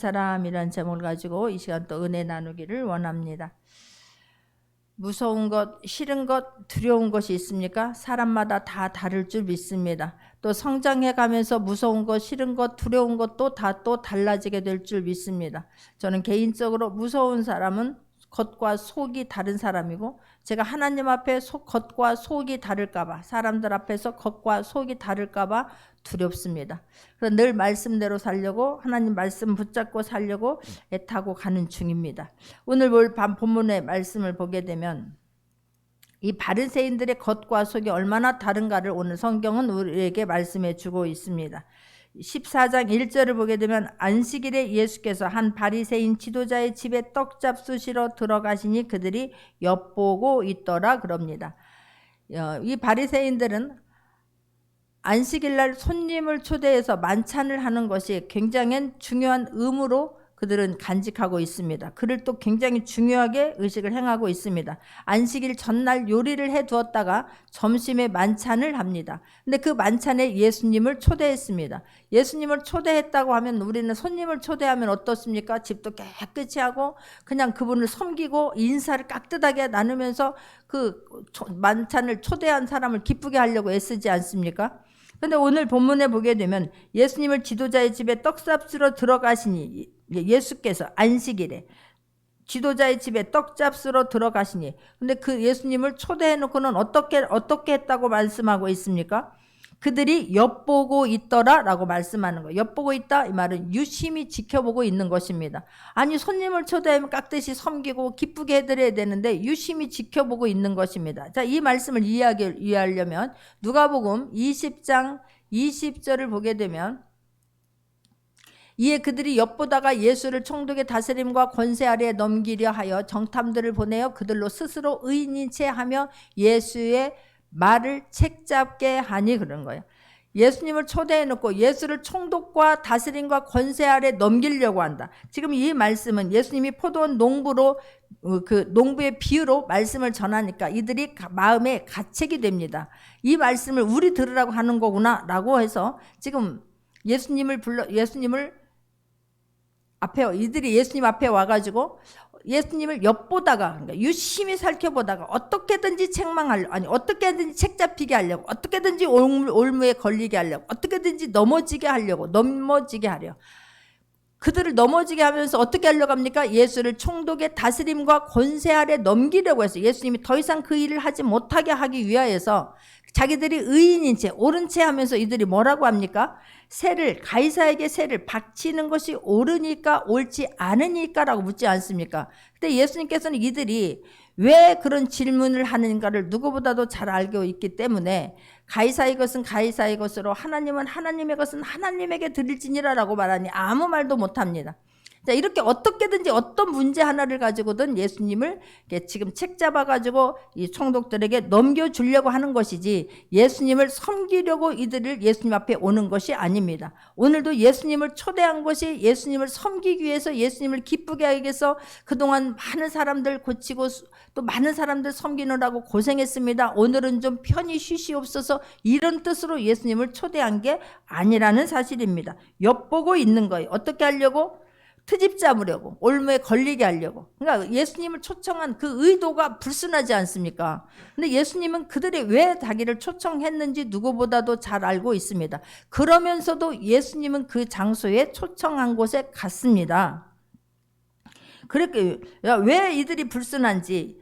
사람이란 제목을 가지고 이 시간 또 은혜 나누기를 원합니다. 무서운 것, 싫은 것, 두려운 것이 있습니까? 사람마다 다 다를 줄 믿습니다. 또 성장해 가면서 무서운 것, 싫은 것, 두려운 것도 다 또 달라지게 될 줄 믿습니다. 저는 개인적으로 무서운 사람은 겉과 속이 다른 사람이고, 제가 하나님 앞에 겉과 속이 다를까봐, 사람들 앞에서 겉과 속이 다를까봐 두렵습니다. 그래서 늘 말씀대로 살려고, 하나님 말씀 붙잡고 살려고 애타고 가는 중입니다. 오늘 본문의 말씀을 보게 되면 이 바리새인들의 겉과 속이 얼마나 다른가를 오늘 성경은 우리에게 말씀해 주고 있습니다. 14장 1절을 보게 되면 안식일에 예수께서 한 바리새인 지도자의 집에 떡잡수시러 들어가시니 그들이 엿보고 있더라 그럽니다. 이 바리새인들은 안식일날 손님을 초대해서 만찬을 하는 것이 굉장히 중요한 의무로 그들은 간직하고 있습니다. 그를 또 굉장히 중요하게 의식을 행하고 있습니다. 안식일 전날 요리를 해 두었다가 점심에 만찬을 합니다. 근데 그 만찬에 예수님을 초대했습니다. 예수님을 초대했다고 하면 우리는 손님을 초대하면 어떻습니까? 집도 깨끗이 하고 그냥 그분을 섬기고 인사를 깍듯하게 나누면서 그 만찬을 초대한 사람을 기쁘게 하려고 애쓰지 않습니까? 근데 오늘 본문에 보게 되면 예수님을 지도자의 집에 떡잡수러 들어가시니, 예수께서 안식일에 지도자의 집에 떡잡수러 들어가시니, 근데 그 예수님을 초대해 놓고는 어떻게 했다고 말씀하고 있습니까? 그들이 엿보고 있더라 라고 말씀하는 거예요. 엿보고 있다 이 말은 유심히 지켜보고 있는 것입니다. 아니 손님을 초대하면 깍듯이 섬기고 기쁘게 해드려야 되는데 유심히 지켜보고 있는 것입니다. 자, 이 말씀을 이해하려면 누가복음 20장 20절을 보게 되면, 이에 그들이 엿보다가 예수를 총독의 다스림과 권세 아래에 넘기려 하여 정탐들을 보내어 그들로 스스로 의인인 채 하며 예수의 말을 책잡게 하니, 그런 거예요. 예수님을 초대해 놓고 예수를 총독과 다스림과 권세 아래 넘기려고 한다. 지금 이 말씀은 예수님이 포도원 농부로 그 농부의 비유로 말씀을 전하니까 이들이 마음에 가책이 됩니다. 이 말씀을 우리 들으라고 하는 거구나 라고 해서 지금 이들이 예수님 앞에 와가지고 예수님을 엿보다가, 그러니까 유심히 살펴보다가 어떻게든지 어떻게든지 책잡히게 하려고, 어떻게든지 올무에 걸리게 하려고, 어떻게든지 넘어지게 하려. 그들을 넘어지게 하면서 어떻게 하려고 합니까? 예수를 총독의 다스림과 권세 아래 넘기려고 해서, 예수님이 더 이상 그 일을 하지 못하게 하기 위하여서 자기들이 의인인 채 옳은 채 하면서 이들이 뭐라고 합니까? 가이사에게 세를 바치는 것이 옳으니까 옳지 않으니까라고 묻지 않습니까? 근데 예수님께서는 이들이 왜 그런 질문을 하는가를 누구보다도 잘 알고 있기 때문에 가이사의 것은 가이사의 것으로 하나님은 하나님의 것은 하나님에게 드릴지니라라고 말하니 아무 말도 못합니다. 자, 이렇게 어떻게든지 어떤 문제 하나를 가지고든 예수님을 지금 책 잡아가지고 이 총독들에게 넘겨주려고 하는 것이지, 예수님을 섬기려고 이들을 예수님 앞에 오는 것이 아닙니다. 오늘도 예수님을 초대한 것이 예수님을 섬기기 위해서, 예수님을 기쁘게 하기 위해서 그동안 많은 사람들 고치고 또 많은 사람들 섬기느라고 고생했습니다. 오늘은 좀 편히 쉬시옵소서, 이런 뜻으로 예수님을 초대한 게 아니라는 사실입니다. 엿보고 있는 거예요. 어떻게 하려고? 트집 잡으려고, 올무에 걸리게 하려고. 그러니까 예수님을 초청한 그 의도가 불순하지 않습니까? 근데 예수님은 그들이 왜 자기를 초청했는지 누구보다도 잘 알고 있습니다. 그러면서도 예수님은 그 장소에 초청한 곳에 갔습니다. 그렇게 왜 이들이 불순한지,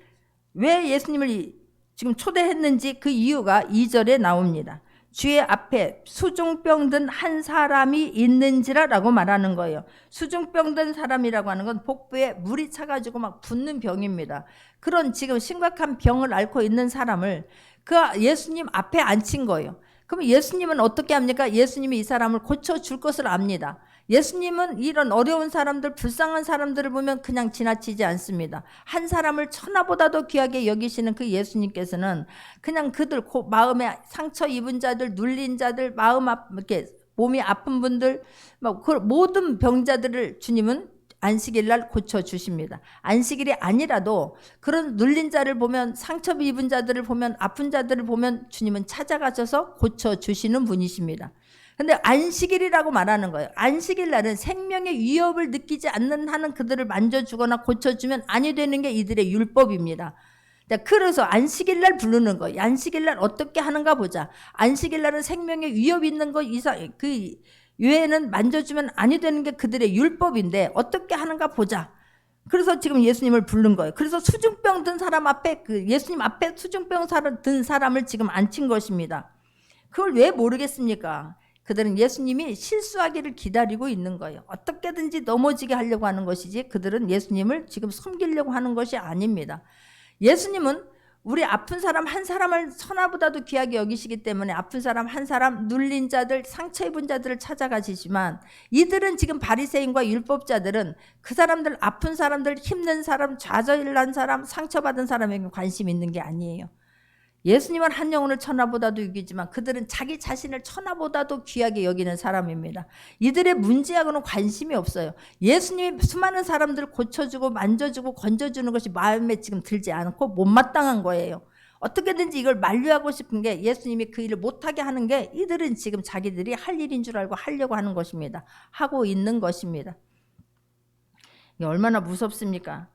왜 예수님을 지금 초대했는지 그 이유가 2절에 나옵니다. 주의 앞에 수중병 든 한 사람이 있는지라라고 말하는 거예요. 수중병 든 사람이라고 하는 건 복부에 물이 차가지고 막 붓는 병입니다. 그런 지금 심각한 병을 앓고 있는 사람을 그 예수님 앞에 앉힌 거예요. 그럼 예수님은 어떻게 합니까? 예수님이 이 사람을 고쳐줄 것을 압니다. 예수님은 이런 어려운 사람들, 불쌍한 사람들을 보면 그냥 지나치지 않습니다. 한 사람을 천하보다도 귀하게 여기시는 그 예수님께서는 그냥 그들 마음에 상처 입은 자들, 눌린 자들, 이렇게 몸이 아픈 분들, 그 모든 병자들을 주님은 안식일날 고쳐주십니다. 안식일이 아니라도 그런 눌린 자를 보면, 상처 입은 자들을 보면, 아픈 자들을 보면 주님은 찾아가셔서 고쳐주시는 분이십니다. 근데 안식일이라고 말하는 거예요. 안식일 날은 생명의 위협을 느끼지 않는 한은 그들을 만져주거나 고쳐주면 아니 되는 게 이들의 율법입니다. 그래서 안식일 날 부르는 거예요. 안식일 날 어떻게 하는가 보자. 안식일 날은 생명의 위협 있는 거 이상 그 외에는 만져주면 아니 되는 게 그들의 율법인데 어떻게 하는가 보자. 그래서 지금 예수님을 부른 거예요. 그래서 수중병 든 사람 앞에 그 예수님 앞에 수중병 든 사람을 지금 앉힌 것입니다. 그걸 왜 모르겠습니까? 그들은 예수님이 실수하기를 기다리고 있는 거예요. 어떻게든지 넘어지게 하려고 하는 것이지 그들은 예수님을 지금 섬기려고 하는 것이 아닙니다. 예수님은 우리 아픈 사람 한 사람을 천하보다도 귀하게 여기시기 때문에 아픈 사람 한 사람, 눌린 자들, 상처 입은 자들을 찾아가시지만 이들은 지금 바리새인과 율법자들은 그 사람들, 아픈 사람들, 힘든 사람, 좌절난 사람, 상처받은 사람에게 관심 있는 게 아니에요. 예수님은 한 영혼을 천하보다도 여기지만 그들은 자기 자신을 천하보다도 귀하게 여기는 사람입니다. 이들의 문제하고는 관심이 없어요. 예수님이 수많은 사람들을 고쳐주고 만져주고 건져주는 것이 마음에 지금 들지 않고 못마땅한 거예요. 어떻게든지 이걸 만류하고 싶은 게 예수님이 그 일을 못하게 하는 게 이들은 지금 자기들이 할 일인 줄 알고 하려고 하는 것입니다. 하고 있는 것입니다. 이게 얼마나 무섭습니까?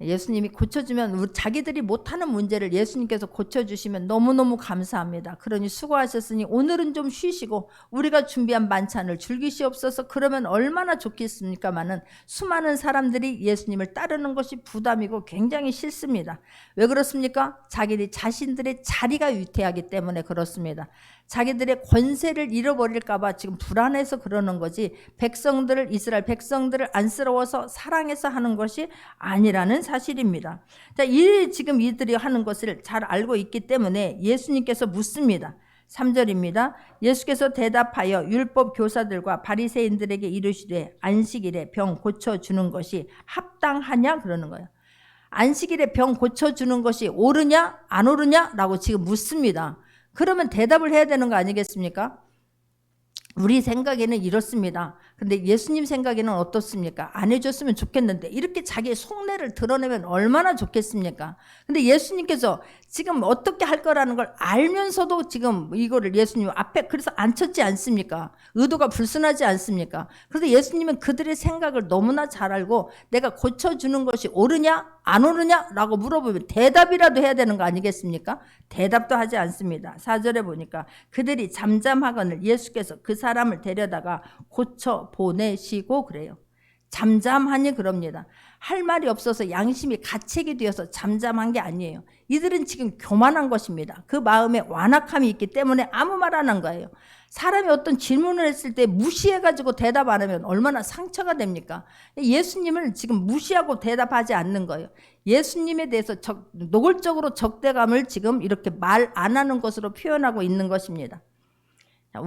예수님이 고쳐주면 자기들이 못하는 문제를 예수님께서 고쳐주시면 너무너무 감사합니다. 그러니 수고하셨으니 오늘은 좀 쉬시고 우리가 준비한 만찬을 즐기시옵소서. 그러면 얼마나 좋겠습니까마는 수많은 사람들이 예수님을 따르는 것이 부담이고 굉장히 싫습니다. 왜 그렇습니까? 자기들이 자신들의 자리가 위태하기 때문에 그렇습니다. 자기들의 권세를 잃어버릴까 봐 지금 불안해서 그러는 거지 백성들을 이스라엘 백성들을 안쓰러워서 사랑해서 하는 것이 아니라는 사실입니다. 자, 지금 이들이 하는 것을 잘 알고 있기 때문에 예수님께서 묻습니다. 3절입니다. 예수께서 대답하여 율법 교사들과 바리새인들에게 이르시되 안식일에 병 고쳐주는 것이 합당하냐 그러는 거예요. 안식일에 병 고쳐주는 것이 옳으냐 안 옳으냐라고 지금 묻습니다. 그러면 대답을 해야 되는 거 아니겠습니까? 우리 생각에는 이렇습니다. 근데 예수님 생각에는 어떻습니까? 안 해줬으면 좋겠는데 이렇게 자기의 속내를 드러내면 얼마나 좋겠습니까? 근데 예수님께서 지금 어떻게 할 거라는 걸 알면서도 지금 이거를 예수님 앞에 그래서 앉혔지 않습니까? 의도가 불순하지 않습니까? 그래서 예수님은 그들의 생각을 너무나 잘 알고 내가 고쳐주는 것이 옳으냐 안 옳으냐 라고 물어보면 대답이라도 해야 되는 거 아니겠습니까? 대답도 하지 않습니다. 4절에 보니까 그들이 잠잠하거늘 예수께서 그 사람을 데려다가 고쳐 보내시고 그래요. 잠잠하니 그럽니다. 할 말이 없어서 양심이 가책이 되어서 잠잠한 게 아니에요. 이들은 지금 교만한 것입니다. 그 마음에 완악함이 있기 때문에 아무 말 안 한 거예요. 사람이 어떤 질문을 했을 때 무시해가지고 대답 안 하면 얼마나 상처가 됩니까? 예수님을 지금 무시하고 대답하지 않는 거예요. 예수님에 대해서 노골적으로 적대감을 지금 이렇게 말 안 하는 것으로 표현하고 있는 것입니다. 자,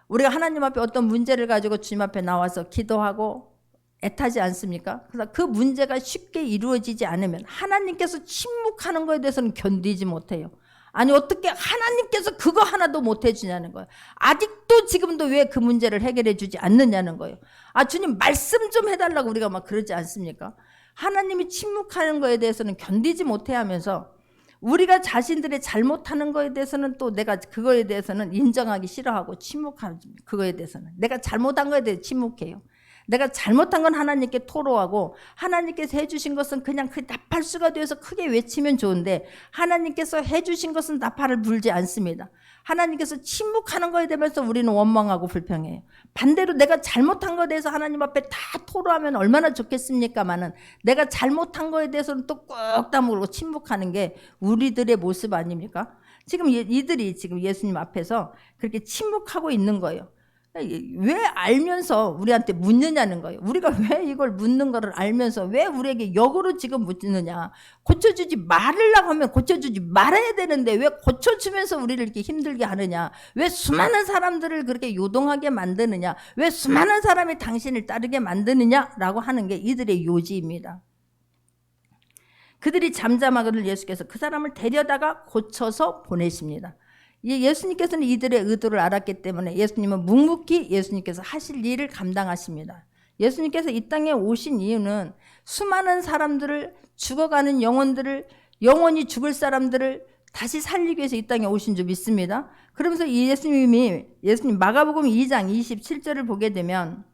우리가 하나님 앞에 어떤 문제를 가지고 주님 앞에 나와서 기도하고 애타지 않습니까? 그래서 그 문제가 쉽게 이루어지지 않으면 하나님께서 침묵하는 것에 대해서는 견디지 못해요. 아니 어떻게 하나님께서 그거 하나도 못 해주냐는 거예요. 아직도 지금도 왜 그 문제를 해결해 주지 않느냐는 거예요. 아 주님 말씀 좀 해달라고 우리가 막 그러지 않습니까? 하나님이 침묵하는 것에 대해서는 견디지 못해 하면서 우리가 자신들의 잘못하는 것에 대해서는 또 내가 그거에 대해서는 인정하기 싫어하고 침묵하는 그거에 대해서는 내가 잘못한 것에 대해 침묵해요. 내가 잘못한 건 하나님께 토로하고 하나님께서 해주신 것은 그냥 그 나팔수가 되어서 크게 외치면 좋은데 하나님께서 해주신 것은 나팔을 불지 않습니다. 하나님께서 침묵하는 것에 대해서 우리는 원망하고 불평해요. 반대로 내가 잘못한 것에 대해서 하나님 앞에 다 토로하면 얼마나 좋겠습니까마는 내가 잘못한 것에 대해서는 또 꾹 다물고 침묵하는 게 우리들의 모습 아닙니까? 지금 이들이 지금 예수님 앞에서 그렇게 침묵하고 있는 거예요. 왜 알면서 우리한테 묻느냐는 거예요. 우리가 왜 이걸 묻는 거를 알면서 왜 우리에게 역으로 지금 묻느냐. 고쳐주지 말으려고 하면 고쳐주지 말아야 되는데 왜 고쳐주면서 우리를 이렇게 힘들게 하느냐. 왜 수많은 사람들을 그렇게 요동하게 만드느냐. 왜 수많은 사람이 당신을 따르게 만드느냐라고 하는 게 이들의 요지입니다. 그들이 잠잠하거늘 예수께서 그 사람을 데려다가 고쳐서 보내십니다. 예수님께서는 이들의 의도를 알았기 때문에 예수님은 묵묵히 예수님께서 하실 일을 감당하십니다. 예수님께서 이 땅에 오신 이유는 수많은 사람들을 죽어가는 영혼들을 영원히 죽을 사람들을 다시 살리기 위해서 이 땅에 오신 줄 믿습니다. 그러면서 이 예수님 마가복음 2장 27절을 보게 되면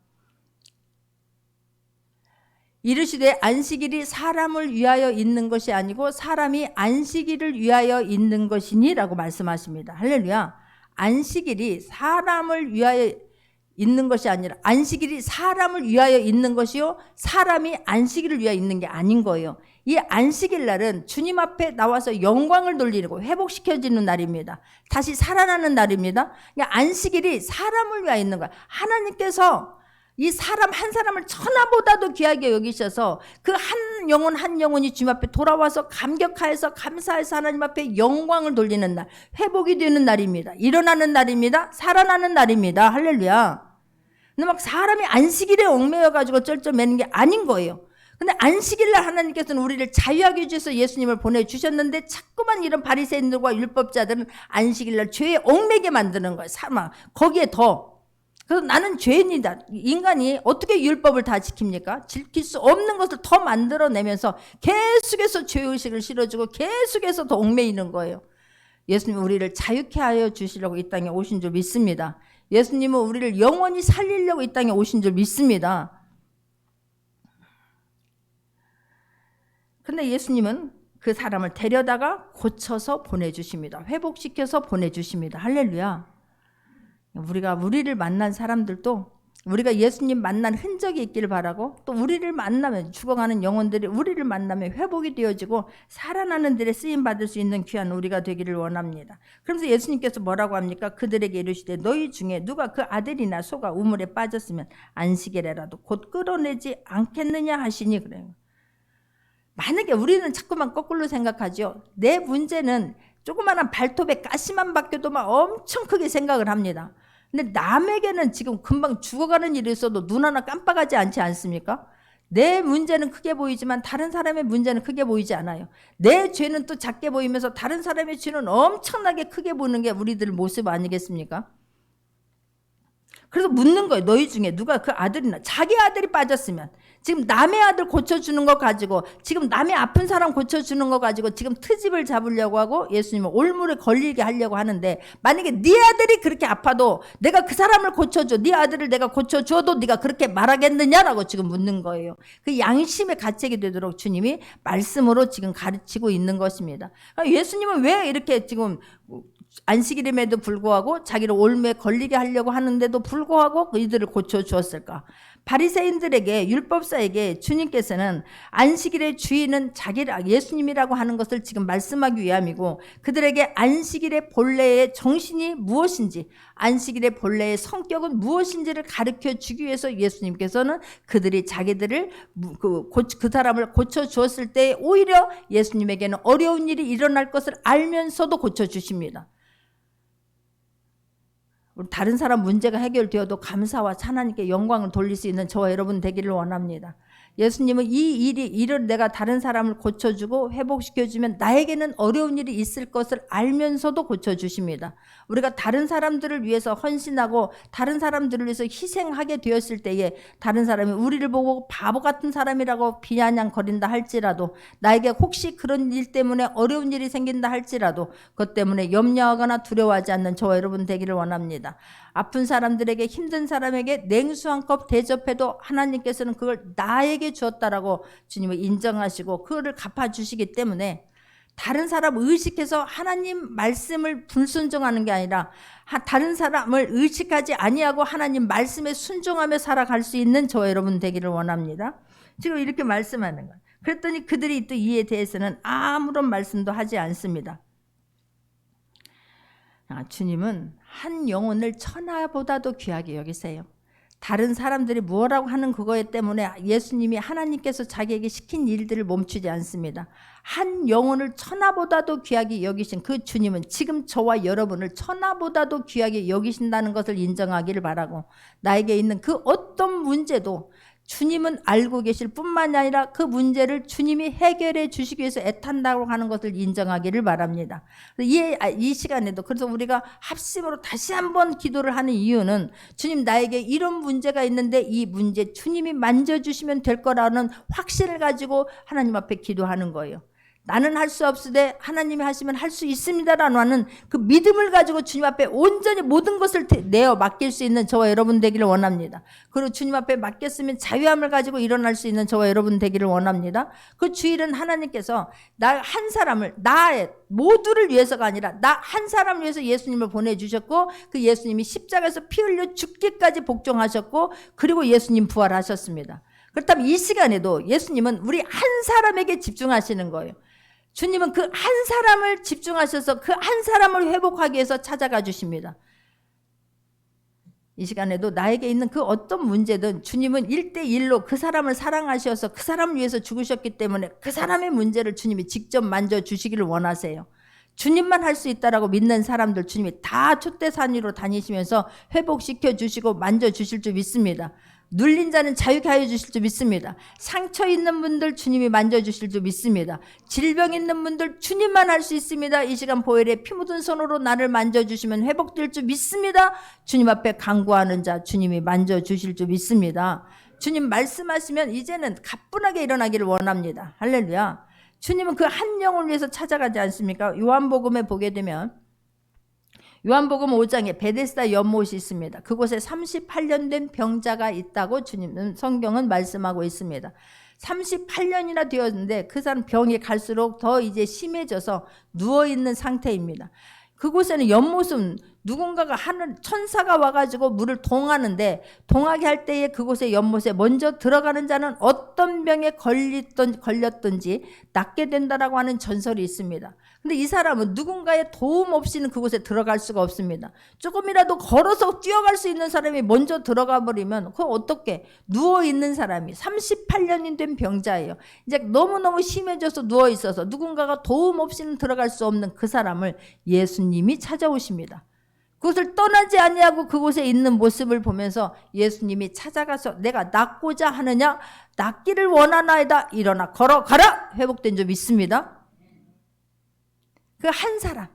이르시되 안식일이 사람을 위하여 있는 것이 아니고 사람이 안식일을 위하여 있는 것이니 라고 말씀하십니다. 할렐루야. 안식일이 사람을 위하여 있는 것이 아니라 안식일이 사람을 위하여 있는 것이요 사람이 안식일을 위하여 있는 게 아닌 거예요. 이 안식일 날은 주님 앞에 나와서 영광을 돌리고 회복시켜지는 날입니다. 다시 살아나는 날입니다. 그러니까 안식일이 사람을 위하여 있는 거야. 하나님께서 이 사람 한 사람을 천하보다도 귀하게 여기셔서 그 한 영혼 한 영혼이 주님 앞에 돌아와서 감격하여서 감사해서 하나님 앞에 영광을 돌리는 날, 회복이 되는 날입니다. 일어나는 날입니다. 살아나는 날입니다. 할렐루야. 근데 막 사람이 안식일에 얽매여가지고 쩔쩔매는 게 아닌 거예요. 근데 안식일날 하나님께서는 우리를 자유하게 해주셔서 예수님을 보내주셨는데 자꾸만 이런 바리새인들과 율법자들은 안식일날 죄에 얽매게 만드는 거예요. 사람 거기에 더. 그래서 나는 죄인이다. 인간이 어떻게 율법을 다 지킵니까? 지킬 수 없는 것을 더 만들어내면서 계속해서 죄의식을 실어주고 계속해서 더 얽매이는 거예요. 예수님은 우리를 자유케 하여 주시려고 이 땅에 오신 줄 믿습니다. 예수님은 우리를 영원히 살리려고 이 땅에 오신 줄 믿습니다. 근데 예수님은 그 사람을 데려다가 고쳐서 보내주십니다. 회복시켜서 보내주십니다. 할렐루야. 우리를 만난 사람들도 우리가 예수님 만난 흔적이 있기를 바라고 또 우리를 만나면 죽어가는 영혼들이 우리를 만나면 회복이 되어지고 살아나는 들에 쓰임받을 수 있는 귀한 우리가 되기를 원합니다. 그러면서 예수님께서 뭐라고 합니까? 그들에게 이르시되 너희 중에 누가 그 아들이나 소가 우물에 빠졌으면 안식일에라도 곧 끌어내지 않겠느냐 하시니 그래요. 만약에 우리는 자꾸만 거꾸로 생각하죠. 내 문제는 조그마한 발톱에 가시만 바뀌어도 막 엄청 크게 생각을 합니다. 근데 남에게는 지금 금방 죽어가는 일이 있어도 눈 하나 깜빡하지 않지 않습니까? 내 문제는 크게 보이지만 다른 사람의 문제는 크게 보이지 않아요. 내 죄는 또 작게 보이면서 다른 사람의 죄는 엄청나게 크게 보는 게 우리들 모습 아니겠습니까? 그래서 묻는 거예요. 너희 중에 누가 그 아들이나 자기 아들이 빠졌으면 지금 남의 아들 고쳐주는 거 가지고 지금 남의 아픈 사람 고쳐주는 거 가지고 지금 트집을 잡으려고 하고 예수님은 올무에 걸리게 하려고 하는데 만약에 네 아들이 그렇게 아파도 내가 그 사람을 고쳐줘 네 아들을 내가 고쳐줘도 네가 그렇게 말하겠느냐라고 지금 묻는 거예요. 그 양심의 가책이 되도록 주님이 말씀으로 지금 가르치고 있는 것입니다. 예수님은 왜 이렇게 지금 안식일임에도 불구하고 자기를 올무에 걸리게 하려고 하는데도 불구하고 이들을 고쳐주었을까? 바리새인들에게 율법사에게 주님께서는 안식일의 주인은 예수님이라고 하는 것을 지금 말씀하기 위함이고 그들에게 안식일의 본래의 정신이 무엇인지 안식일의 본래의 성격은 무엇인지를 가르쳐 주기 위해서 예수님께서는 그들이 자기들을 그 사람을 고쳐주었을 때 오히려 예수님에게는 어려운 일이 일어날 것을 알면서도 고쳐주십니다. 다른 사람 문제가 해결되어도 감사와 하나님께 영광을 돌릴 수 있는 저와 여러분 되기를 원합니다. 예수님은 이 일을 내가 다른 사람을 고쳐주고 회복시켜주면 나에게는 어려운 일이 있을 것을 알면서도 고쳐주십니다. 우리가 다른 사람들을 위해서 헌신하고 다른 사람들을 위해서 희생하게 되었을 때에 다른 사람이 우리를 보고 바보 같은 사람이라고 비아냥거린다 할지라도 나에게 혹시 그런 일 때문에 어려운 일이 생긴다 할지라도 그것 때문에 염려하거나 두려워하지 않는 저와 여러분 되기를 원합니다. 아픈 사람들에게 힘든 사람에게 냉수 한 컵 대접해도 하나님께서는 그걸 나에게 주었다라고 주님을 인정하시고 그거를 갚아주시기 때문에 다른 사람 의식해서 하나님 말씀을 불순종하는 게 아니라 다른 사람을 의식하지 아니하고 하나님 말씀에 순종하며 살아갈 수 있는 저와 여러분 되기를 원합니다. 지금 이렇게 말씀하는 거예요. 그랬더니 그들이 또 이에 대해서는 아무런 말씀도 하지 않습니다. 주님은 한 영혼을 천하보다도 귀하게 여기세요. 다른 사람들이 뭐라고 하는 그거에 때문에 예수님이 하나님께서 자기에게 시킨 일들을 멈추지 않습니다. 한 영혼을 천하보다도 귀하게 여기신 그 주님은 지금 저와 여러분을 천하보다도 귀하게 여기신다는 것을 인정하기를 바라고 나에게 있는 그 어떤 문제도 주님은 알고 계실 뿐만이 아니라 그 문제를 주님이 해결해 주시기 위해서 애탄다고 하는 것을 인정하기를 바랍니다. 이 시간에도 그래서 우리가 합심으로 다시 한번 기도를 하는 이유는 주님 나에게 이런 문제가 있는데 이 문제 주님이 만져주시면 될 거라는 확신을 가지고 하나님 앞에 기도하는 거예요. 나는 할 수 없으되 하나님이 하시면 할 수 있습니다라는 하는 그 믿음을 가지고 주님 앞에 온전히 모든 것을 내어 맡길 수 있는 저와 여러분 되기를 원합니다. 그리고 주님 앞에 맡겼으면 자유함을 가지고 일어날 수 있는 저와 여러분 되기를 원합니다. 그 주일은 하나님께서 나 한 사람을, 나의 모두를 위해서가 아니라 나 한 사람을 위해서 예수님을 보내주셨고, 그 예수님이 십자가에서 피 흘려 죽기까지 복종하셨고, 그리고 예수님 부활하셨습니다. 그렇다면 이 시간에도 예수님은 우리 한 사람에게 집중하시는 거예요. 주님은 그 한 사람을 집중하셔서 그 한 사람을 회복하기 위해서 찾아가 주십니다. 이 시간에도 나에게 있는 그 어떤 문제든 주님은 1대1로 그 사람을 사랑하셔서 그 사람을 위해서 죽으셨기 때문에 그 사람의 문제를 주님이 직접 만져주시기를 원하세요. 주님만 할 수 있다라고 믿는 사람들 주님이 다 촛대산 위로 다니시면서 회복시켜 주시고 만져주실 줄 믿습니다. 눌린 자는 자유케 하여 주실 줄 믿습니다. 상처 있는 분들 주님이 만져주실 줄 믿습니다. 질병 있는 분들 주님만 할 수 있습니다. 이 시간 보혈에 피 묻은 손으로 나를 만져주시면 회복될 줄 믿습니다. 주님 앞에 간구하는 자 주님이 만져주실 줄 믿습니다. 주님 말씀하시면 이제는 가뿐하게 일어나기를 원합니다. 할렐루야. 주님은 그 한 영을 위해서 찾아가지 않습니까? 요한복음에 보게 되면 요한복음 5장에 베데스다 연못이 있습니다. 그곳에 38년 된 병자가 있다고 주님은 성경은 말씀하고 있습니다. 38년이나 되었는데 그 사람 병이 갈수록 더 이제 심해져서 누워있는 상태입니다. 그곳에는 연못은 누군가가 하늘 천사가 와가지고 물을 동하는데, 동하게 할 때에 그곳에 연못에 먼저 들어가는 자는 어떤 병에 걸렸든지 낫게 된다라고 하는 전설이 있습니다. 근데 이 사람은 누군가의 도움 없이는 그곳에 들어갈 수가 없습니다. 조금이라도 걸어서 뛰어갈 수 있는 사람이 먼저 들어가 버리면 그건 어떻게, 누워있는 사람이 38년이 된 병자예요. 이제 너무너무 심해져서 누워있어서 누군가가 도움 없이는 들어갈 수 없는 그 사람을 예수님이 찾아오십니다. 그것을 떠나지 아니하고 그곳에 있는 모습을 보면서 예수님이 찾아가서 내가 낫고자 하느냐, 낫기를 원하나이다, 일어나 걸어가라, 회복된 줄 믿습니다. 그 한 사람,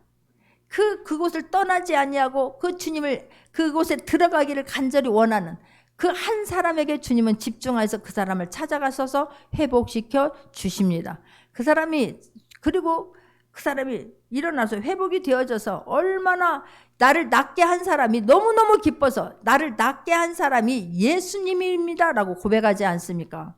그곳을 떠나지 아니하고 그 주님을 그곳에 들어가기를 간절히 원하는 그 한 사람에게 주님은 집중해서 그 사람을 찾아가셔서 회복시켜 주십니다. 그 사람이, 그리고 그 사람이 일어나서 회복이 되어져서 얼마나 나를 낫게 한 사람이 너무너무 기뻐서 나를 낫게 한 사람이 예수님입니다 라고 고백하지 않습니까?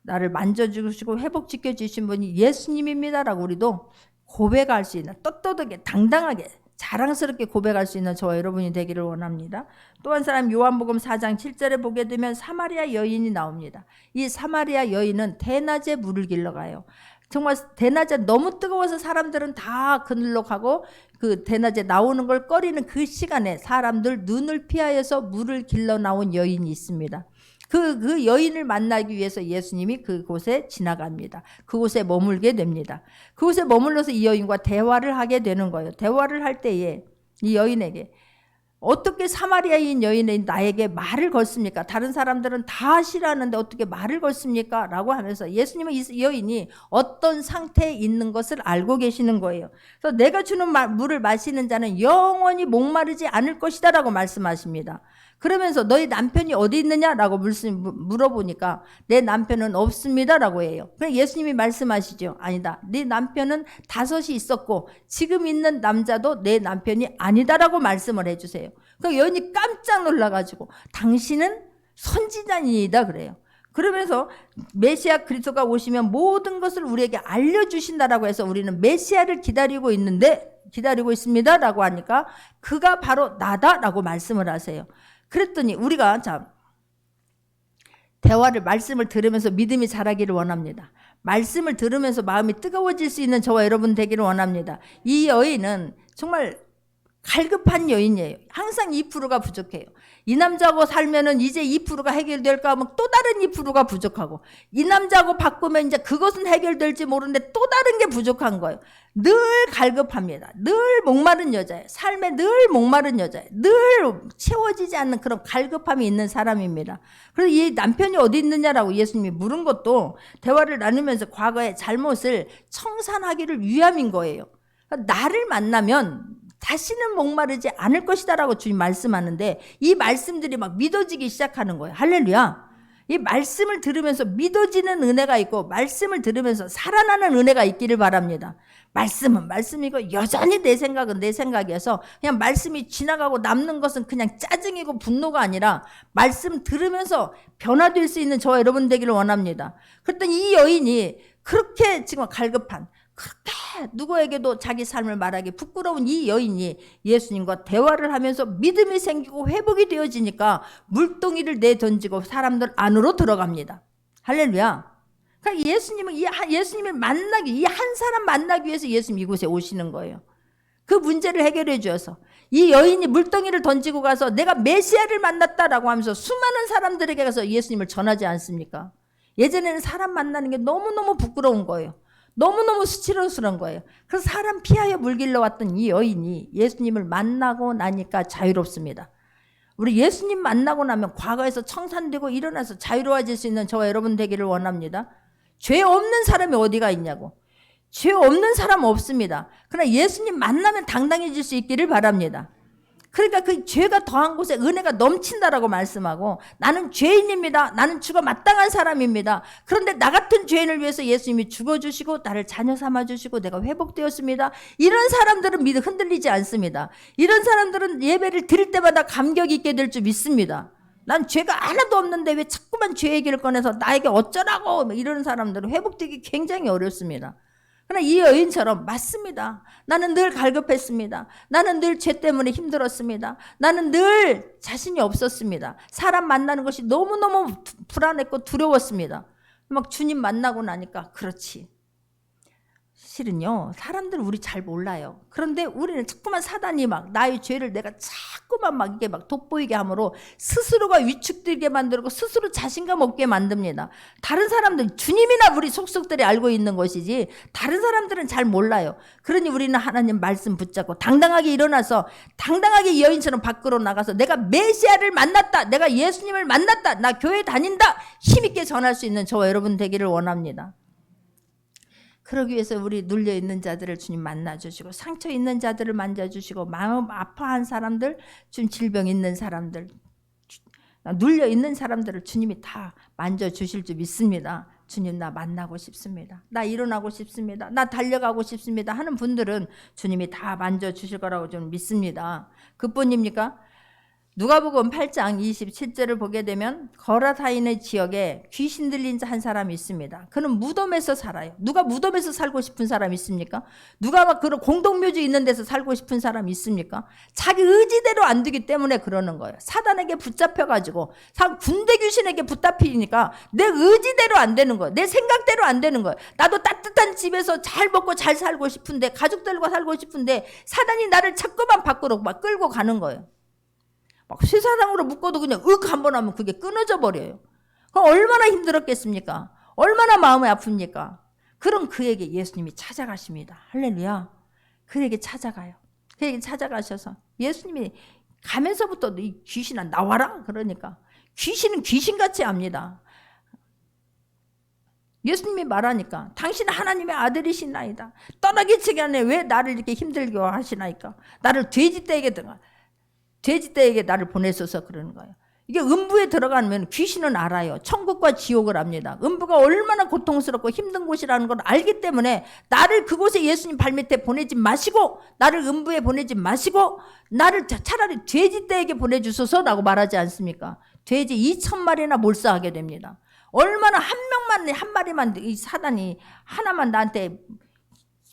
나를 만져주시고 회복시켜 주신 분이 예수님입니다 라고 우리도 고백할 수 있는, 떳떳하게 당당하게 자랑스럽게 고백할 수 있는 저와 여러분이 되기를 원합니다. 또 한 사람 요한복음 4장 7절에 보게 되면 사마리아 여인이 나옵니다. 이 사마리아 여인은 대낮에 물을 길러 가요. 정말 대낮에 너무 뜨거워서 사람들은 다 그늘로 가고 그 대낮에 나오는 걸 꺼리는 그 시간에 사람들 눈을 피하여서 물을 길러 나온 여인이 있습니다. 그 여인을 만나기 위해서 예수님이 그곳에 지나갑니다. 그곳에 머물게 됩니다. 그곳에 머물러서 이 여인과 대화를 하게 되는 거예요. 대화를 할 때에 이 여인에게 어떻게 사마리아인 여인이 나에게 말을 걸습니까? 다른 사람들은 다 싫어하는데 어떻게 말을 걸습니까? 라고 하면서 예수님은 이 여인이 어떤 상태에 있는 것을 알고 계시는 거예요. 그래서 내가 주는 물을 마시는 자는 영원히 목마르지 않을 것이다 라고 말씀하십니다. 그러면서 너희 남편이 어디 있느냐라고 물어보니까 내 남편은 없습니다 라고 해요. 그럼 예수님이 말씀하시죠. 아니다, 네 남편은 5이 있었고 지금 있는 남자도 내 남편이 아니다라고 말씀을 해주세요. 그 여인이 깜짝 놀라가지고 당신은 선지자이다 그래요. 그러면서 메시아 그리스도가 오시면 모든 것을 우리에게 알려주신다라고 해서 우리는 메시아를 기다리고 있습니다 라고 하니까 그가 바로 나다라고 말씀을 하세요. 그랬더니 우리가 대화를, 말씀을 들으면서 믿음이 자라기를 원합니다. 말씀을 들으면서 마음이 뜨거워질 수 있는 저와 여러분 되기를 원합니다. 이 여인은 정말 갈급한 여인이에요. 항상 2%가 부족해요. 이 남자하고 살면은 이제 2%가 해결될까 하면 또 다른 2%가 부족하고, 이 남자하고 바꾸면 이제 그것은 해결될지 모르는데 또 다른 게 부족한 거예요. 늘 갈급합니다. 늘 목마른 여자예요. 삶에 늘 목마른 여자예요. 늘 채워지지 않는 그런 갈급함이 있는 사람입니다. 그래서 이 남편이 어디 있느냐라고 예수님이 물은 것도 대화를 나누면서 과거의 잘못을 청산하기를 위함인 거예요. 나를 만나면 다시는 목마르지 않을 것이다 라고 주님 말씀하는데 이 말씀들이 막 믿어지기 시작하는 거예요. 할렐루야. 이 말씀을 들으면서 믿어지는 은혜가 있고 말씀을 들으면서 살아나는 은혜가 있기를 바랍니다. 말씀은 말씀이고 여전히 내 생각은 내 생각이어서 그냥 말씀이 지나가고 남는 것은 그냥 짜증이고 분노가 아니라 말씀 들으면서 변화될 수 있는 저와 여러분 되기를 원합니다. 그랬더니 이 여인이 그렇게 지금 갈급한, 그렇게 누구에게도 자기 삶을 말하기 부끄러운 이 여인이 예수님과 대화를 하면서 믿음이 생기고 회복이 되어지니까 물동이를 내던지고 사람들 안으로 들어갑니다. 할렐루야. 그러니까 예수님을 만나기, 이 한 사람 만나기 위해서 예수님 이곳에 오시는 거예요. 그 문제를 해결해 주어서 이 여인이 물동이를 던지고 가서 내가 메시아를 만났다라고 하면서 수많은 사람들에게 가서 예수님을 전하지 않습니까? 예전에는 사람 만나는 게 너무너무 부끄러운 거예요. 너무너무 수치스러운 거예요. 그래서 사람 피하여 물길러 왔던 이 여인이 예수님을 만나고 나니까 자유롭습니다. 우리 예수님 만나고 나면 과거에서 청산되고 일어나서 자유로워질 수 있는 저와 여러분 되기를 원합니다. 죄 없는 사람이 어디가 있냐고. 죄 없는 사람 없습니다. 그러나 예수님 만나면 당당해질 수 있기를 바랍니다. 그러니까 그 죄가 더한 곳에 은혜가 넘친다라고 말씀하고 나는 죄인입니다. 나는 죽어 마땅한 사람입니다. 그런데 나 같은 죄인을 위해서 예수님이 죽어주시고 나를 자녀 삼아주시고 내가 회복되었습니다. 이런 사람들은 믿음 흔들리지 않습니다. 이런 사람들은 예배를 드릴 때마다 감격 있게 될 줄 믿습니다. 난 죄가 하나도 없는데 왜 자꾸만 죄 얘기를 꺼내서 나에게 어쩌라고 이런 사람들은 회복되기 굉장히 어렵습니다. 그러나 이 여인처럼 맞습니다. 나는 늘 갈급했습니다. 나는 늘 죄 때문에 힘들었습니다. 나는 늘 자신이 없었습니다. 사람 만나는 것이 너무너무 불안했고 두려웠습니다. 막 주님 만나고 나니까 그렇지. 실은요, 사람들 우리 잘 몰라요. 그런데 우리는 자꾸만 사단이 막 나의 죄를 내가 자꾸만 막 이게 막 돋보이게 함으로 스스로가 위축되게 만들고 스스로 자신감 없게 만듭니다. 다른 사람들, 주님이나 우리 속속들이 알고 있는 것이지 다른 사람들은 잘 몰라요. 그러니 우리는 하나님 말씀 붙잡고 당당하게 일어나서 당당하게 이 여인처럼 밖으로 나가서 내가 메시아를 만났다. 내가 예수님을 만났다. 나 교회 다닌다. 힘있게 전할 수 있는 저와 여러분 되기를 원합니다. 그러기 위해서 우리 눌려있는 자들을 주님 만나주시고 상처 있는 자들을 만져주시고 마음 아파한 사람들, 좀 질병 있는 사람들, 눌려있는 사람들을 주님이 다 만져주실 줄 믿습니다. 주님 나 만나고 싶습니다. 나 일어나고 싶습니다. 나 달려가고 싶습니다 하는 분들은 주님이 다 만져주실 거라고 좀 믿습니다. 그뿐입니까? 누가복음 8장 27절을 보게 되면 거라사인의 지역에 귀신 들린 자 한 사람이 있습니다. 그는 무덤에서 살아요. 누가 무덤에서 살고 싶은 사람 있습니까? 누가 막 그런 공동묘지 있는 데서 살고 싶은 사람 있습니까? 자기 의지대로 안 되기 때문에 그러는 거예요. 사단에게 붙잡혀가지고 군대 귀신에게 붙잡히니까 내 의지대로 안 되는 거예요. 내 생각대로 안 되는 거예요. 나도 따뜻한 집에서 잘 먹고 잘 살고 싶은데 가족들과 살고 싶은데 사단이 나를 자꾸만 밖으로 막 끌고 가는 거예요. 막 쇠사랑으로 묶어도 그냥 한번 하면 그게 끊어져 버려요. 그럼 얼마나 힘들었겠습니까? 얼마나 마음이 아픕니까? 그럼 그에게 예수님이 찾아가십니다. 할렐루야. 그에게 찾아가요. 그에게 찾아가셔서 예수님이 가면서부터 이 귀신아 나와라 그러니까 귀신은 귀신같이 압니다. 예수님이 말하니까 당신은 하나님의 아들이시나이다. 떠나기 전에 왜 나를 이렇게 힘들게 하시나이까? 나를 돼지떼에게 나를 보내셔서 그러는 거예요. 이게 음부에 들어가면 귀신은 알아요. 천국과 지옥을 압니다. 음부가 얼마나 고통스럽고 힘든 곳이라는 걸 알기 때문에 나를 그곳에 예수님 발밑에 보내지 마시고 나를 음부에 보내지 마시고 나를 차라리 돼지떼에게 보내주소서라고 말하지 않습니까? 돼지 2,000마리나 몰사하게 됩니다. 얼마나 한 마리만 이 사단이 하나만 나한테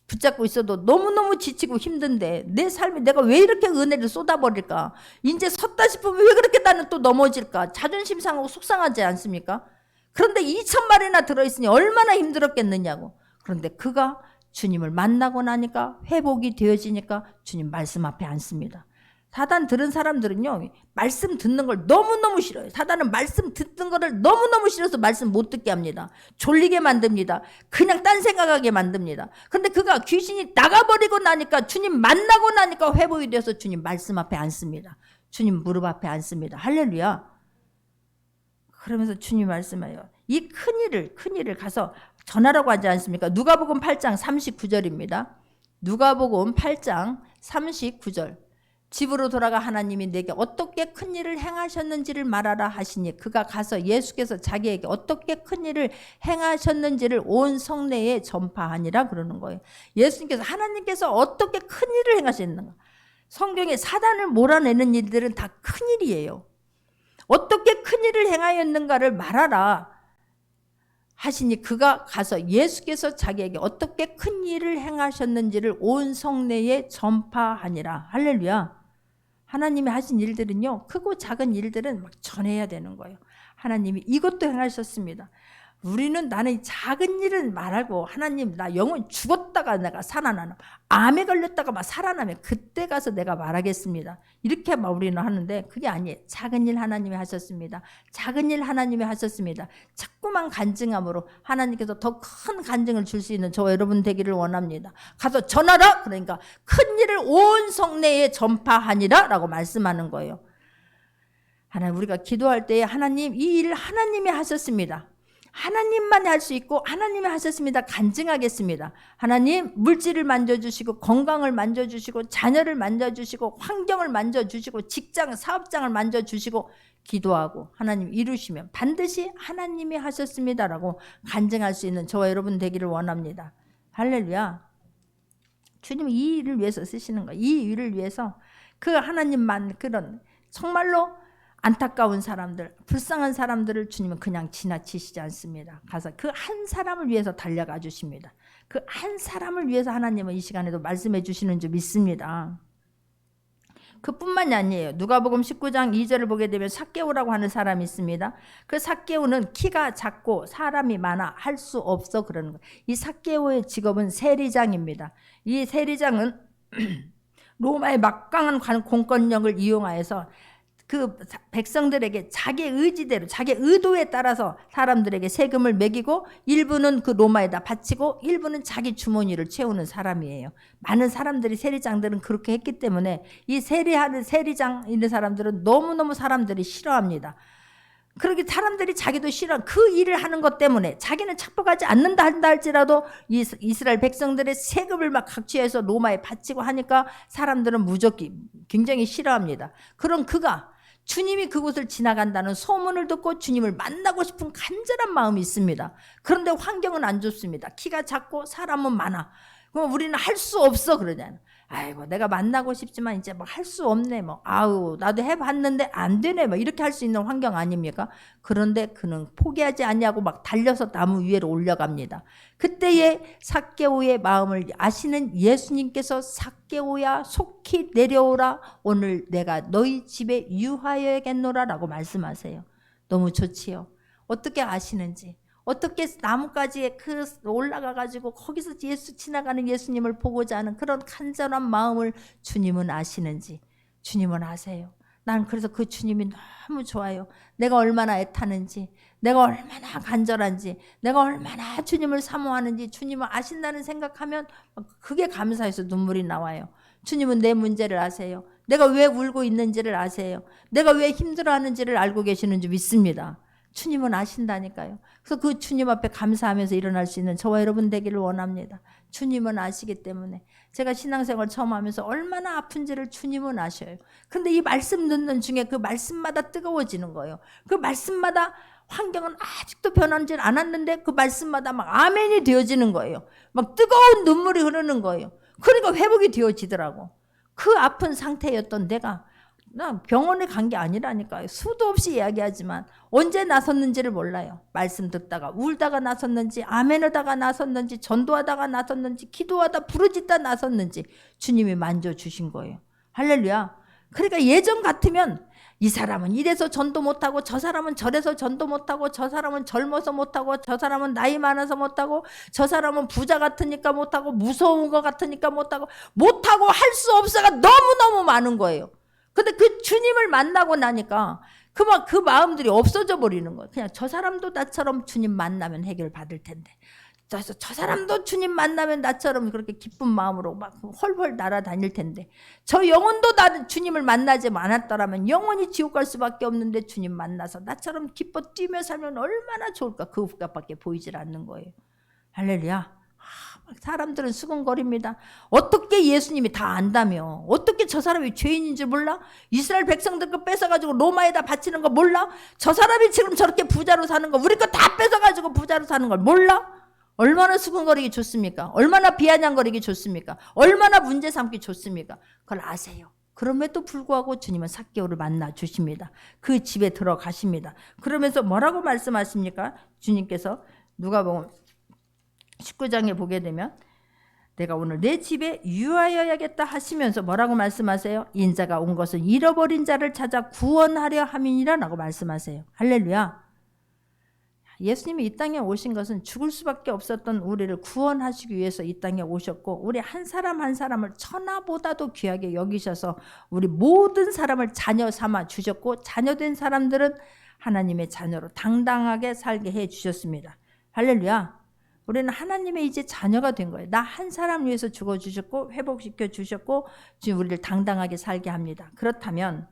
붙잡고 있어도 너무너무 지치고 힘든데 내 삶에 내가 왜 이렇게 은혜를 쏟아버릴까? 이제 섰다 싶으면 왜 그렇게 나는 또 넘어질까? 자존심 상하고 속상하지 않습니까? 그런데 2,000마리나 들어있으니 얼마나 힘들었겠느냐고. 그런데 그가 주님을 만나고 나니까 회복이 되어지니까 주님 말씀 앞에 앉습니다. 사단 들은 사람들은요 말씀 듣는 걸 너무너무 싫어요. 사단은 말씀 듣는 거를 너무너무 싫어서 말씀 못 듣게 합니다. 졸리게 만듭니다. 그냥 딴 생각하게 만듭니다. 그런데 그가 귀신이 나가버리고 나니까 주님 만나고 나니까 회복이 되어서 주님 말씀 앞에 앉습니다. 주님 무릎 앞에 앉습니다. 할렐루야. 그러면서 주님 말씀해요. 이 큰일을 가서 전하라고 하지 않습니까? 누가복음 8장 39절입니다. 누가복음 8장 39절. 집으로 돌아가 하나님이 내게 어떻게 큰 일을 행하셨는지를 말하라 하시니 그가 가서 예수께서 자기에게 어떻게 큰 일을 행하셨는지를 온 성내에 전파하니라 그러는 거예요. 예수님께서 하나님께서 어떻게 큰 일을 행하셨는가. 성경에 사단을 몰아내는 일들은 다 큰 일이에요. 어떻게 큰 일을 행하였는가를 말하라 하시니 그가 가서 예수께서 자기에게 어떻게 큰 일을 행하셨는지를 온 성내에 전파하니라. 할렐루야. 하나님이 하신 일들은요, 크고 작은 일들은 막 전해야 되는 거예요. 하나님이 이것도 행하셨습니다. 우리는 나는 작은 일은 말하고 하나님 나 영혼 죽었다가 내가 살아나는 암에 걸렸다가 막 살아나면 그때 가서 내가 말하겠습니다. 이렇게 막 우리는 하는데 그게 아니에요. 작은 일 하나님이 하셨습니다. 작은 일 하나님이 하셨습니다. 자꾸만 간증함으로 하나님께서 더 큰 간증을 줄 수 있는 저와 여러분 되기를 원합니다. 가서 전하라. 그러니까 큰 일을 온 성내에 전파하니라 라고 말씀하는 거예요. 하나님 우리가 기도할 때에 하나님 이 일을 하나님이 하셨습니다. 하나님만 할 수 있고 하나님이 하셨습니다. 간증하겠습니다. 하나님 물질을 만져주시고 건강을 만져주시고 자녀를 만져주시고 환경을 만져주시고 직장 사업장을 만져주시고 기도하고 하나님 이루시면 반드시 하나님이 하셨습니다라고 간증할 수 있는 저와 여러분 되기를 원합니다. 할렐루야. 주님 이 일을 위해서 쓰시는 거예요. 이 일을 위해서 그 하나님만 그런 정말로 안타까운 사람들, 불쌍한 사람들을 주님은 그냥 지나치시지 않습니다. 가서 그 한 사람을 위해서 달려가 주십니다. 그 한 사람을 위해서 하나님은 이 시간에도 말씀해 주시는 줄 믿습니다. 그뿐만이 아니에요. 누가복음 19장 2절을 보게 되면 삭개오라고 하는 사람이 있습니다. 그 삭개오는 키가 작고 사람이 많아 할 수 없어 그러는 거예요. 이 삭개오의 직업은 세리장입니다. 이 세리장은 로마의 막강한 공권력을 이용하여서 그 백성들에게 자기 의지대로 자기 의도에 따라서 사람들에게 세금을 매기고 일부는 그 로마에다 바치고 일부는 자기 주머니를 채우는 사람이에요. 많은 사람들이 세리장들은 그렇게 했기 때문에 이 세리하는 세리장 있는 사람들은 너무너무 사람들이 싫어합니다. 그렇게 사람들이 자기도 싫어 그 일을 하는 것 때문에 자기는 착복하지 않는다 한다 할지라도 이스라엘 백성들의 세금을 막 각취해서 로마에 바치고 하니까 사람들은 무조건 굉장히 싫어합니다. 그럼 그가 주님이 그곳을 지나간다는 소문을 듣고 주님을 만나고 싶은 간절한 마음이 있습니다. 그런데 환경은 안 좋습니다. 키가 작고 사람은 많아. 그럼 우리는 할 수 없어 그러잖아. 아이고 내가 만나고 싶지만 이제 뭐 할 수 없네 뭐 아우 나도 해봤는데 안 되네 뭐 이렇게 할 수 있는 환경 아닙니까? 그런데 그는 포기하지 아니하고 막 달려서 나무 위로 올라갑니다. 그때의 삭개오의 마음을 아시는 예수님께서 삭개오야 속히 내려오라 오늘 내가 너희 집에 유하여야겠노라 라고 말씀하세요. 너무 좋지요. 어떻게 아시는지 어떻게 나뭇가지에 그 올라가가지고 거기서 예수 지나가는 예수님을 보고자 하는 그런 간절한 마음을 주님은 아시는지 주님은 아세요. 난 그래서 그 주님이 너무 좋아요. 내가 얼마나 애타는지 내가 얼마나 간절한지 내가 얼마나 주님을 사모하는지 주님을 아신다는 생각하면 그게 감사해서 눈물이 나와요. 주님은 내 문제를 아세요. 내가 왜 울고 있는지를 아세요. 내가 왜 힘들어하는지를 알고 계시는 줄 믿습니다. 주님은 아신다니까요. 그래서 그 주님 앞에 감사하면서 일어날 수 있는 저와 여러분 되기를 원합니다. 주님은 아시기 때문에 제가 신앙생활 처음 하면서 얼마나 아픈지를 주님은 아셔요. 근데 이 말씀 듣는 중에 그 말씀마다 뜨거워지는 거예요. 그 말씀마다 환경은 아직도 변하지 않았는데 그 말씀마다 막 아멘이 되어지는 거예요. 막 뜨거운 눈물이 흐르는 거예요. 그러니까 회복이 되어지더라고. 그 아픈 상태였던 내가 나 병원에 간 게 아니라니까요. 수도 없이 이야기하지만 언제 나섰는지를 몰라요. 말씀 듣다가 울다가 나섰는지 아멘하다가 나섰는지 전도하다가 나섰는지 기도하다 부르짖다 나섰는지 주님이 만져주신 거예요. 할렐루야. 그러니까 예전 같으면 이 사람은 이래서 전도 못하고 저 사람은 저래서 전도 못하고 저 사람은 젊어서 못하고 저 사람은 나이 많아서 못하고 저 사람은 부자 같으니까 못하고 무서운 것 같으니까 못하고 할 수 없어가 너무너무 많은 거예요. 근데 그 주님을 만나고 나니까 그 마음들이 없어져 버리는 거예요. 그냥 저 사람도 나처럼 주님 만나면 해결받을 텐데 그래서 저 사람도 주님 만나면 나처럼 그렇게 기쁜 마음으로 막 헐헐 날아다닐 텐데 저 영혼도 주님을 만나지 않았더라면 영원히 지옥 갈 수밖에 없는데 주님 만나서 나처럼 기뻐 뛰며 살면 얼마나 좋을까. 그것밖에 보이질 않는 거예요. 할렐루야. 사람들은 수군거립니다. 어떻게 예수님이 다 안다며? 어떻게 저 사람이 죄인인 줄 몰라? 이스라엘 백성들 거 뺏어가지고 로마에다 바치는 거 몰라? 저 사람이 지금 저렇게 부자로 사는 거 우리 거 다 뺏어가지고 부자로 사는 걸 몰라? 얼마나 수군거리기 좋습니까? 얼마나 비아냥거리기 좋습니까? 얼마나 문제 삼기 좋습니까? 그걸 아세요. 그럼에도 불구하고 주님은 삭개오를 만나 주십니다. 그 집에 들어가십니다. 그러면서 뭐라고 말씀하십니까? 주님께서 누가복음 19장에 보게 되면 내가 오늘 내 집에 유하여야겠다 하시면서 뭐라고 말씀하세요? 인자가 온 것은 잃어버린 자를 찾아 구원하려 함이니라 라고 말씀하세요. 할렐루야. 예수님이 이 땅에 오신 것은 죽을 수밖에 없었던 우리를 구원하시기 위해서 이 땅에 오셨고 우리 한 사람 한 사람을 천하보다도 귀하게 여기셔서 우리 모든 사람을 자녀 삼아 주셨고 자녀된 사람들은 하나님의 자녀로 당당하게 살게 해 주셨습니다. 할렐루야. 우리는 하나님의 이제 자녀가 된 거예요. 나 한 사람 위해서 죽어주셨고 회복시켜 주셨고 지금 우리를 당당하게 살게 합니다. 그렇다면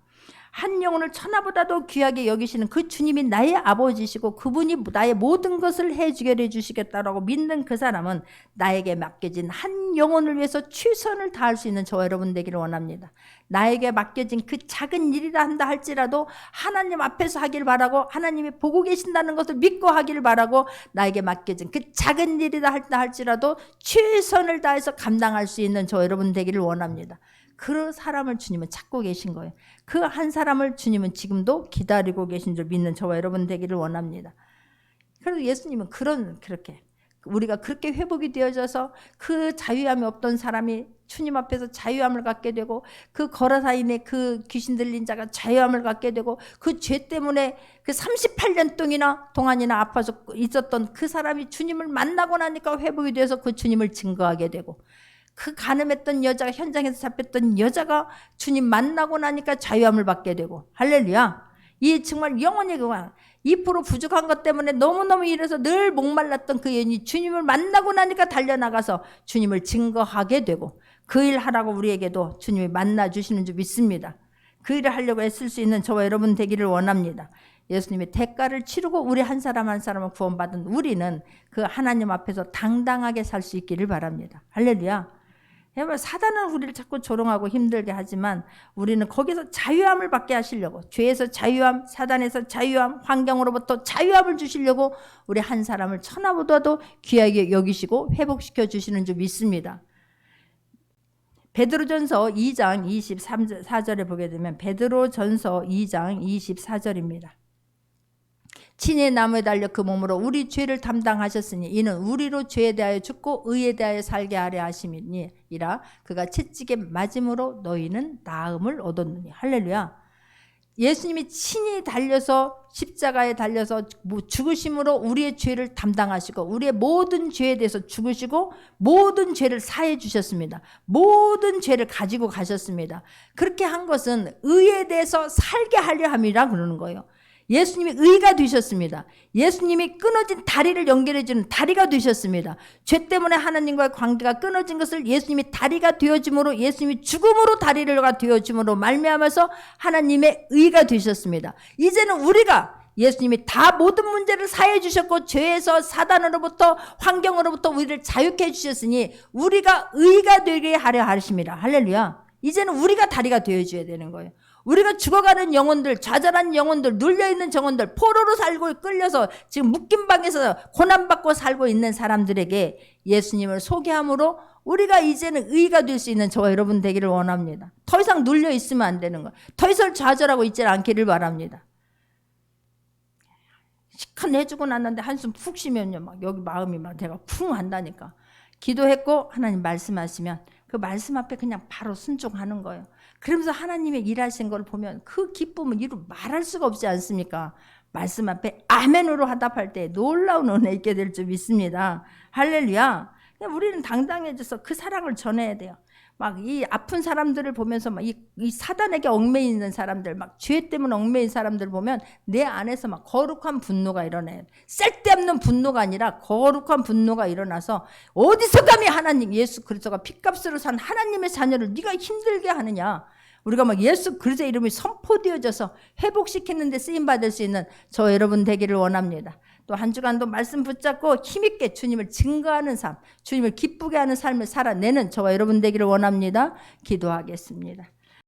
한 영혼을 천하보다도 귀하게 여기시는 그 주님이 나의 아버지시고 그분이 나의 모든 것을 해결해 주시겠다라고 믿는 그 사람은 나에게 맡겨진 한 영혼을 위해서 최선을 다할 수 있는 저와 여러분 되기를 원합니다. 나에게 맡겨진 그 작은 일이라 한다 할지라도 하나님 앞에서 하길 바라고 하나님이 보고 계신다는 것을 믿고 하길 바라고 나에게 맡겨진 그 작은 일이라 한다 할지라도 최선을 다해서 감당할 수 있는 저와 여러분 되기를 원합니다. 그 사람을 주님은 찾고 계신 거예요. 그 한 사람을 주님은 지금도 기다리고 계신 줄 믿는 저와 여러분 되기를 원합니다. 그래서 예수님은 그렇게 우리가 그렇게 회복이 되어져서 그 자유함이 없던 사람이 주님 앞에서 자유함을 갖게 되고 그 거라사인의 그 귀신 들린 자가 자유함을 갖게 되고 그 죄 때문에 그 38년 동안이나 아파서 있었던 그 사람이 주님을 만나고 나니까 회복이 돼서 그 주님을 증거하게 되고 그 간음했던 여자가 현장에서 잡혔던 여자가 주님 만나고 나니까 자유함을 받게 되고 할렐루야. 이 정말 영혼이 그만 2% 부족한 것 때문에 너무너무 이래서 늘 목말랐던 그 여인이 주님을 만나고 나니까 달려나가서 주님을 증거하게 되고 그 일 하라고 우리에게도 주님이 만나 주시는 줄 믿습니다. 그 일을 하려고 애쓸 수 있는 저와 여러분 되기를 원합니다. 예수님의 대가를 치르고 우리 한 사람 한 사람을 구원받은 우리는 그 하나님 앞에서 당당하게 살 수 있기를 바랍니다. 할렐루야. 사단은 우리를 자꾸 조롱하고 힘들게 하지만 우리는 거기서 자유함을 받게 하시려고 죄에서 자유함, 사단에서 자유함, 환경으로부터 자유함을 주시려고 우리 한 사람을 천하보다도 귀하게 여기시고 회복시켜 주시는 줄 믿습니다. 베드로전서 2장 24절에 보게 되면 베드로전서 2장 24절입니다. 친히 나무에 달려 그 몸으로 우리 죄를 담당하셨으니 이는 우리로 죄에 대하여 죽고 의에 대하여 살게 하려 하심이니라. 그가 채찍에 맞음으로 너희는 나음을 얻었느니. 할렐루야. 예수님이 친히 달려서 십자가에 달려서 죽으심으로 우리의 죄를 담당하시고 우리의 모든 죄에 대해서 죽으시고 모든 죄를 사해 주셨습니다. 모든 죄를 가지고 가셨습니다. 그렇게 한 것은 의에 대해서 살게 하려 함이라 그러는 거예요. 예수님이 의가 되셨습니다. 예수님이 끊어진 다리를 연결해 주는 다리가 되셨습니다. 죄 때문에 하나님과의 관계가 끊어진 것을 예수님이 다리가 되어짐으로 예수님이 죽음으로 다리가 되어짐으로 말미암아서 하나님의 의가 되셨습니다. 이제는 우리가 예수님이 다 모든 문제를 사해 주셨고 죄에서 사단으로부터 환경으로부터 우리를 자유케 해 주셨으니 우리가 의가 되게 하려 하십니다. 할렐루야. 이제는 우리가 다리가 되어줘야 되는 거예요. 우리가 죽어가는 영혼들, 좌절한 영혼들, 눌려있는 영혼들, 포로로 살고 끌려서 지금 묶인 방에서 고난받고 살고 있는 사람들에게 예수님을 소개함으로 우리가 이제는 의가 될 수 있는 저와 여러분 되기를 원합니다. 더 이상 눌려있으면 안 되는 거예요. 더 이상 좌절하고 있지 않기를 바랍니다. 시큰 해주고 났는데 한숨 푹 쉬면요, 막 여기 마음이 막 내가 쿵 한다니까. 기도했고 하나님 말씀하시면 그 말씀 앞에 그냥 바로 순종하는 거예요. 그러면서 하나님의 일하신 걸 보면 그 기쁨은 이루 말할 수가 없지 않습니까? 말씀 앞에 아멘으로 화답할 때 놀라운 은혜 있게 될 줄 믿습니다. 할렐루야. 우리는 당당해져서 그 사랑을 전해야 돼요. 막 이 아픈 사람들을 보면서 막 이 사단에게 얽매여 있는 사람들, 막 죄 때문에 얽매인 사람들 보면 내 안에서 막 거룩한 분노가 일어나요. 쓸데없는 분노가 아니라 거룩한 분노가 일어나서 어디서 감히 하나님 예수 그리스도가 핏값으로 산 하나님의 자녀를 네가 힘들게 하느냐. 우리가 막 예수 그리스도의 이름이 선포되어져서 회복시키는 데 쓰임받을 수 있는 저 여러분 되기를 원합니다. 또 한 주간도 말씀 붙잡고 힘있게 주님을 증거하는 삶, 주님을 기쁘게 하는 삶을 살아내는 저와 여러분 되기를 원합니다. 기도하겠습니다.